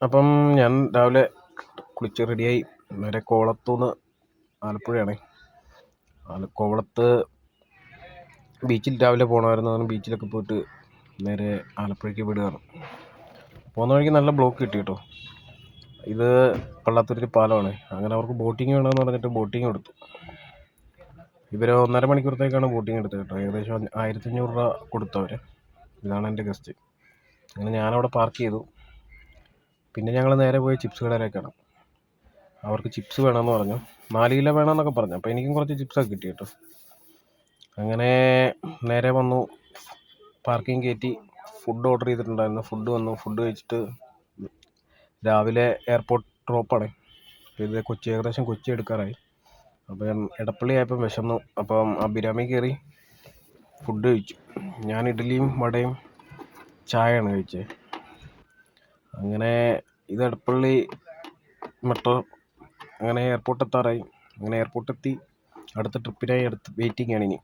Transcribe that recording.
അപ്പം ഞാൻ രാവിലെ കുളിച്ച് റെഡിയായി നേരെ കോവളത്തുനിന്ന് ആലപ്പുഴയാണേ. കോവളത്ത് ബീച്ചിൽ രാവിലെ പോകണമായിരുന്നു. അങ്ങനെ ബീച്ചിലൊക്കെ പോയിട്ട് നേരെ ആലപ്പുഴയ്ക്ക് വിടുകയാണ്. പോകുന്ന വഴിക്ക് നല്ല ബ്ലോക്ക് കിട്ടി കേട്ടോ. ഇത് പള്ളാത്തുരുത്തി പാലമാണ്. അങ്ങനെ അവർക്ക് ബോട്ടിങ് വേണമെന്ന് പറഞ്ഞിട്ട് ബോട്ടിങ് എടുത്തു. ഇവർ 1.5 മണിക്കൂറത്തേക്കാണ് ബോട്ടിങ് എടുത്തത് കേട്ടോ. ഏകദേശം 1500 രൂപ കൊടുത്തവർ. ഇതാണ് എൻ്റെ ഗസ്റ്റ്. അങ്ങനെ ഞാനവിടെ പാർക്ക് ചെയ്തു. പിന്നെ ഞങ്ങൾ നേരെ പോയി ചിപ്സ് കടയിലേക്കാണ്. അവർക്ക് ചിപ്സ് വേണമെന്ന് പറഞ്ഞു. 4 കിലോ വേണമെന്നൊക്കെ പറഞ്ഞു. അപ്പോൾ എനിക്കും കുറച്ച് ചിപ്സൊക്കെ കിട്ടി കേട്ടോ. അങ്ങനെ നേരെ വന്നു, പാർക്കിംഗ് കയറ്റി. ഫുഡ് ഓർഡർ ചെയ്തിട്ടുണ്ടായിരുന്നു. ഫുഡ് വന്നു. ഫുഡ് കഴിച്ചിട്ട് രാവിലെ എയർപോർട്ട് ഡ്രോപ്പാണ്. ഇത് ഏകദേശം കൊച്ചി എടുക്കാറായി. അപ്പം എടപ്പള്ളി ആയപ്പം വിശന്നു. അപ്പം അഭിരാമി കയറി ഫുഡ് കഴിച്ചു. ഞാൻ ഇഡ്ഡലിയും വടയും ചായയാണ് കഴിച്ചത്. അങ്ങനെ ഇത് എടപ്പള്ളി മെട്രോ. അങ്ങനെ എയർപോർട്ട് എത്താറായി. അങ്ങനെ എയർപോർട്ട് എത്തി. അടുത്ത ട്രിപ്പിനായി വെയിറ്റിംഗ് ആണ് ഇനി.